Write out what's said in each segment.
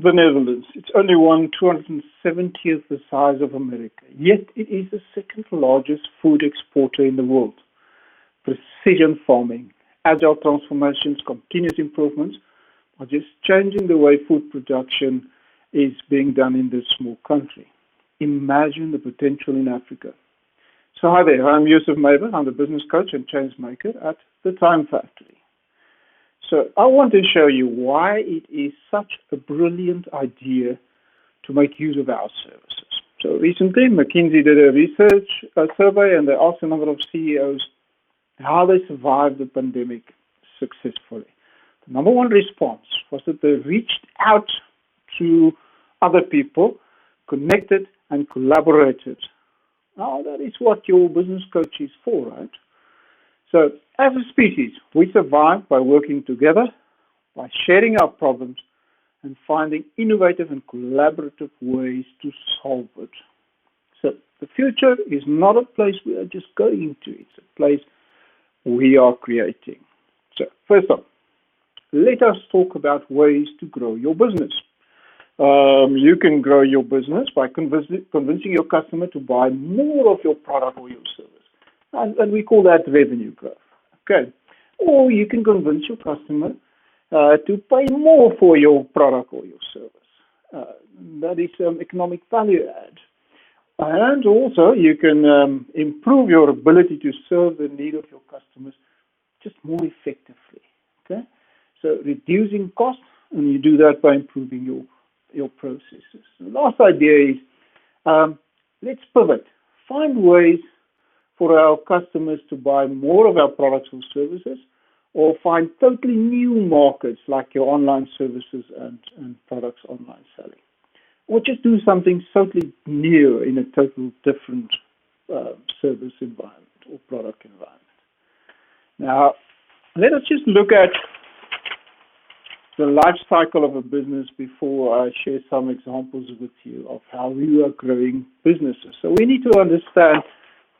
the Netherlands. It's only 270th the size of America, yet it is the second largest food exporter in the world. Precision farming, agile transformations, continuous improvements are just changing the way food production is being done in this small country. Imagine the potential in Africa. So hi there, I'm Jozef Myburgh. I'm the business coach and change maker at the Time Factory. So I want to show you why it is such a brilliant idea to make use of our services. So recently, McKinsey did a survey, and they asked a number of CEOs how they survived the pandemic successfully. The number one response was that they reached out to other people, connected and collaborated. Now, that is what your business coach is for, right? So, as a species, we survive by working together, by sharing our problems, and finding innovative and collaborative ways to solve it. So, the future is not a place we are just going to, it's a place we are creating. So, first up, let us talk about ways to grow your business. You can grow your business by convincing your customer to buy more of your product or your service. And we call that revenue growth. Okay. Or you can convince your customer to pay more for your product or your service. That is economic value add. And also you can improve your ability to serve the need of your customers just more effectively. Okay. So reducing costs, and you do that by improving your processes. The last idea is let's pivot. Find ways for our customers to buy more of our products or services, or find totally new markets like your online services and products online selling. Or just do something totally new in a totally different service environment or product environment. Now, let us just look at the life cycle of a business before I share some examples with you of how we are growing businesses. So we need to understand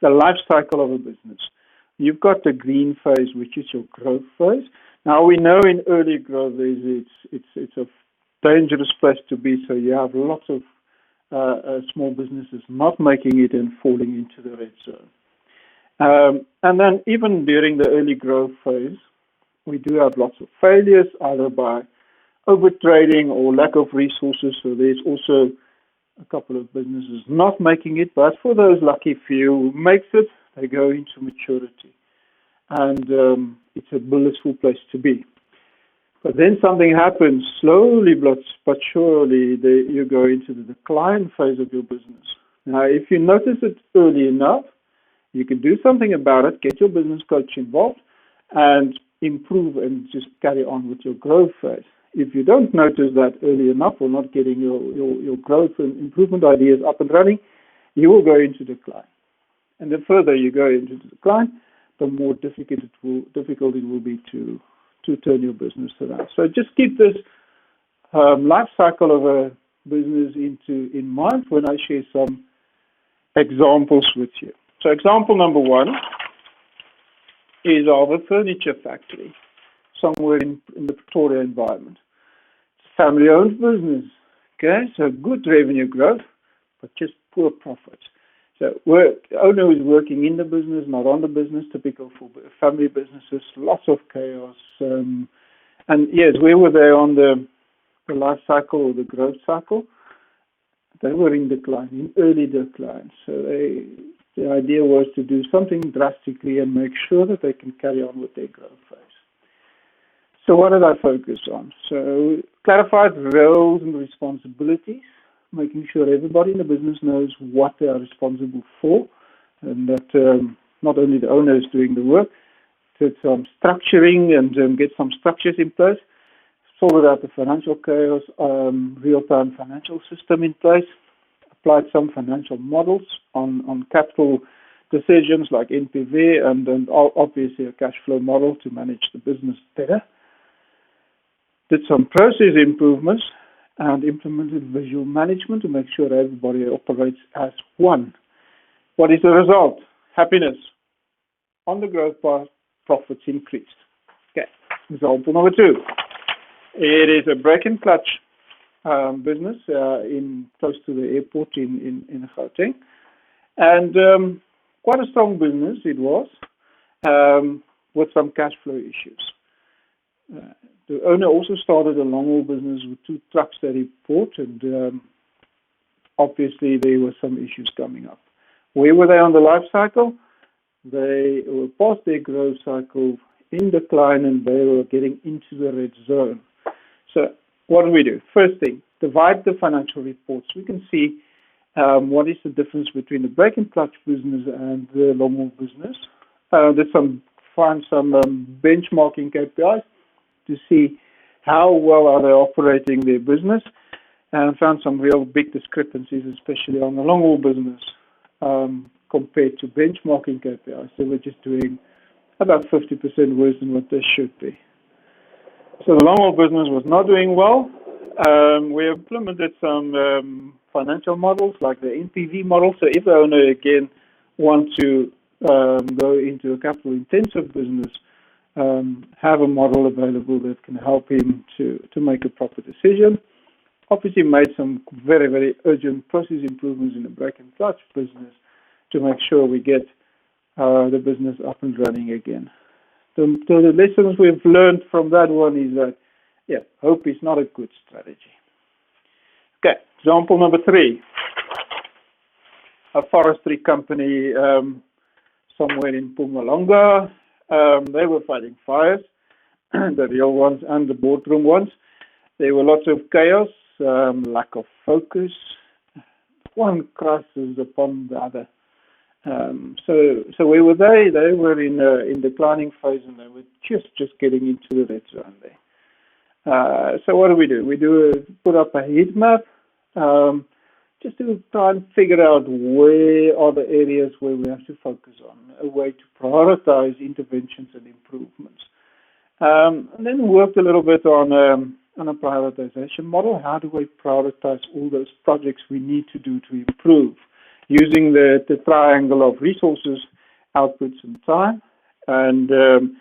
the life cycle of a business. You've got the green phase, which is your growth phase. Now we know in early growth it's a dangerous place to be, so you have lots of small businesses not making it and falling into the red zone. And then even during the early growth phase, we do have lots of failures, either by overtrading or lack of resources. So there's also a couple of businesses not making it, but for those lucky few who makes it, they go into maturity. And it's a blissful place to be. But then something happens, slowly but surely, you go into the decline phase of your business. Now, if you notice it early enough, you can do something about it, get your business coach involved, and improve and just carry on with your growth phase. If you don't notice that early enough or not getting your growth and improvement ideas up and running, you will go into decline. And the further you go into the decline, the more difficult it will be to turn your business around. So just keep this life cycle of a business in mind when I share some examples with you. So example number one is of a furniture factory somewhere in the Pretoria environment. It's a family-owned business, okay? So good revenue growth, but just poor profits. So the owner is working in the business, not on the business, typical for family businesses, lots of chaos. And yes, we were there on the life cycle or the growth cycle. They were in decline, in early decline. So the idea was to do something drastically and make sure that they can carry on with their growth phase. So what did I focus on? So clarified roles and responsibilities, making sure everybody in the business knows what they are responsible for, and that not only the owner is doing the work, did some structuring and get some structures in place, sorted out the financial chaos, real-time financial system in place, applied some financial models on capital decisions like NPV, and then obviously a cash flow model to manage the business better. Did some process improvements and implemented visual management to make sure everybody operates as one. What is the result? Happiness. On the growth path, profits increased. Okay, example number two. It is a brake and clutch business in close to the airport in Gauteng, and quite a strong business it was, with some cash flow issues. The owner also started a long-haul business with 2 trucks that he bought, and obviously there were some issues coming up. Where were they on the life cycle? They were past their growth cycle, in decline, and they were getting into the red zone. So what do we do? First thing, divide the financial reports. We can see what is the difference between the brake and clutch business and the long-haul business. Find some benchmarking KPIs to see how well are they operating their business, and found some real big discrepancies, especially on the long-haul business, compared to benchmarking KPIs. They were just doing about 50% worse than what they should be. So the long-haul business was not doing well. We implemented some financial models like the NPV model. So if the owner again wants to go into a capital-intensive business, have a model available that can help him to make a proper decision. Obviously made some very, very urgent process improvements in the brake and clutch business to make sure we get the business up and running again. The lessons we've learned from that one is that, hope is not a good strategy. Okay, example number 3. A forestry company somewhere in Mpumalanga. They were fighting fires, the real ones and the boardroom ones. There were lots of chaos, lack of focus, one crisis upon the other. So where were they? They were in declining phase, and they were just getting into the red zone there. So what do? We put up a heat map, just to try and figure out where are the areas where we have to focus on, a way to prioritize interventions and improvements. And then worked a little bit on a prioritization model. How do we prioritize all those projects we need to do to improve, using the triangle of resources, outputs, and time, and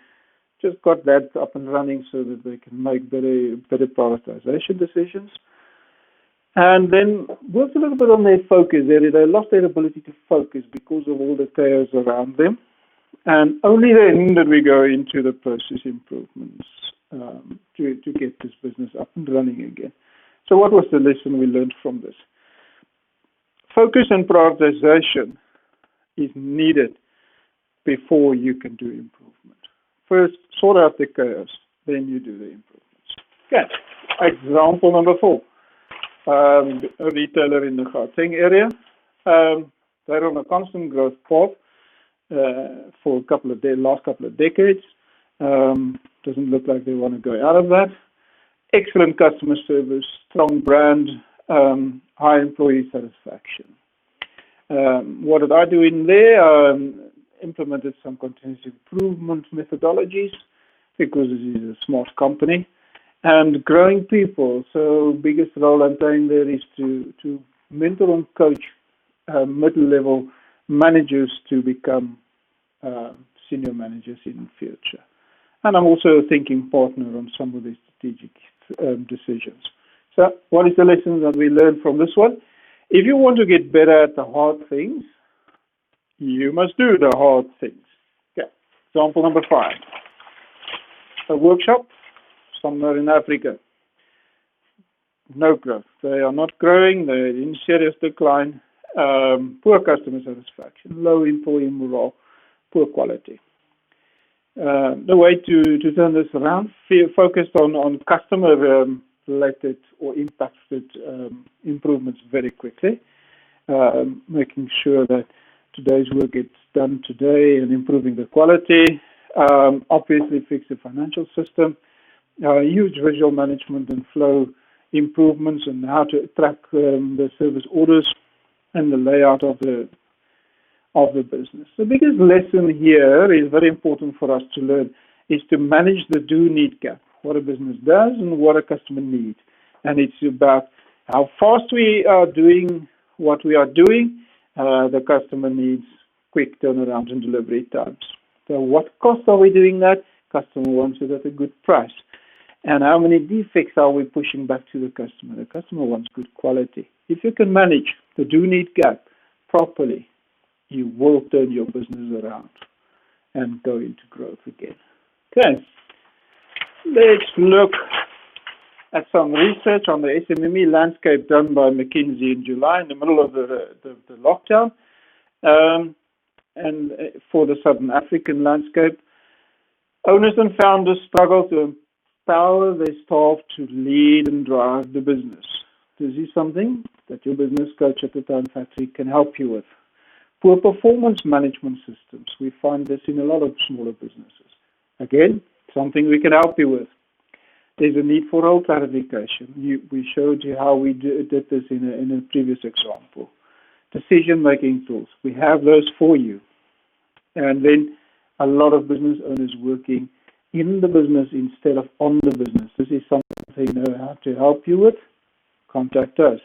just got that up and running so that they can make better prioritization decisions. And then worked a little bit on their focus area. They lost their ability to focus because of all the chaos around them. And only then did we go into the process improvements to get this business up and running again. So what was the lesson we learned from this? Focus and prioritization is needed before you can do improvement. First, sort out the chaos, then you do the improvements. Okay, example number 4. A retailer in the Gauteng area. They're on a constant growth path for last couple of decades. Doesn't look like they want to go out of that. Excellent customer service, strong brand, high employee satisfaction. What did I do in there? Implemented some continuous improvement methodologies, because this is a smart company. And growing people. So biggest role I'm playing there is to mentor and coach middle-level managers to become senior managers in the future. And I'm also a thinking partner on some of the strategic decisions. So what is the lesson that we learned from this one? If you want to get better at the hard things, you must do the hard things. Okay. Example number 5. A workshop somewhere in Africa. No growth. They are not growing. They're in serious decline. Poor customer satisfaction, low employee morale, poor quality. The way to turn this around, focused on customer related or impacted improvements very quickly, making sure that today's work gets done today and improving the quality. Obviously fix the financial system, huge visual management and flow improvements and how to track the service orders and the layout of the business. The biggest lesson here is very important for us to learn is to manage the do-need gap, what a business does and what a customer needs. And it's about how fast we are doing what we are doing. The customer needs quick turnaround and delivery times. So what cost are we doing that? Customer wants it at a good price. And how many defects are we pushing back to the customer? The customer wants good quality. If you can manage the do-need gap properly, you will turn your business around and go into growth again. Okay, let's look at some research on the SME landscape done by McKinsey in July in the middle of the lockdown. And for the Southern African landscape, owners and founders struggle to empower their staff to lead and drive the business. This is something that your business coach at the Time Factory can help you with. Poor performance management systems. We find this in a lot of smaller businesses. Again, something we can help you with. There's a need for role clarification. We showed you how we did this in a previous example. Decision-making tools. We have those for you. And then a lot of business owners working in the business instead of on the business. This is something we know how to help you with. Contact us.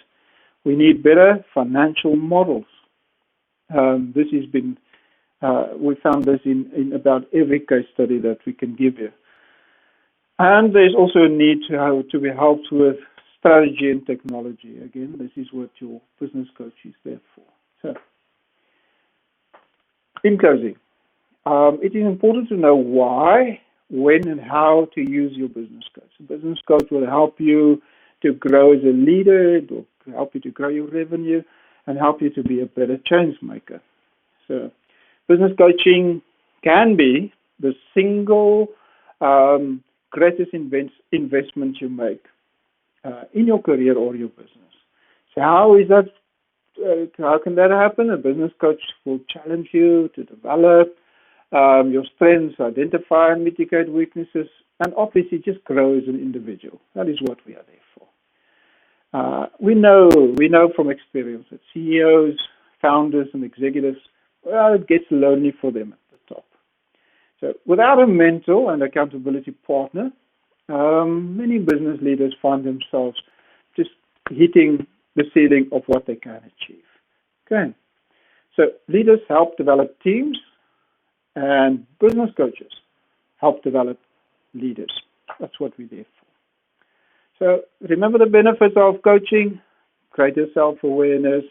We need better financial models. This has been, we found this in about every case study that we can give you. And there's also a need to be helped with strategy and technology. Again, this is what your business coach is there for. So, in closing, it is important to know why, when, and how to use your business coach. The business coach will help you to grow as a leader, it will help you to grow your revenue, and help you to be a better change maker. So, business coaching can be the single greatest investment you make in your career or your business. So how is that? How can that happen? A business coach will challenge you to develop your strengths, identify and mitigate weaknesses, and obviously just grow as an individual. That is what we are there for. We know from experience that CEOs, founders, and executives, well, it gets lonely for them at the top. So without a mentor and accountability partner, many business leaders find themselves just hitting the ceiling of what they can achieve. Okay. So leaders help develop teams, and business coaches help develop leaders. That's what we're there for. So remember the benefits of coaching: greater self-awareness,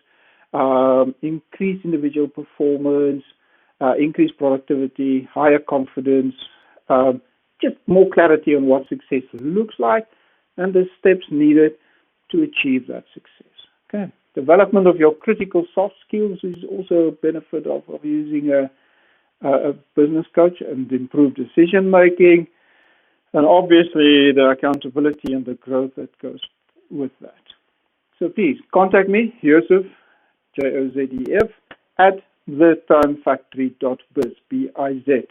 increased individual performance, increased productivity, higher confidence, just more clarity on what success looks like and the steps needed to achieve that success. Okay. Development of your critical soft skills is also a benefit of using a business coach, and improved decision making, and obviously the accountability and the growth that goes with that. So please contact me, Jozef, Jozef, at thetimefactory.biz, B-I-Z,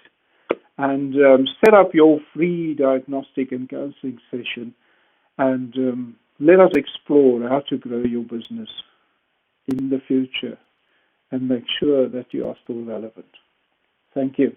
and set up your free diagnostic and counseling session, and let us explore how to grow your business in the future and make sure that you are still relevant. Thank you.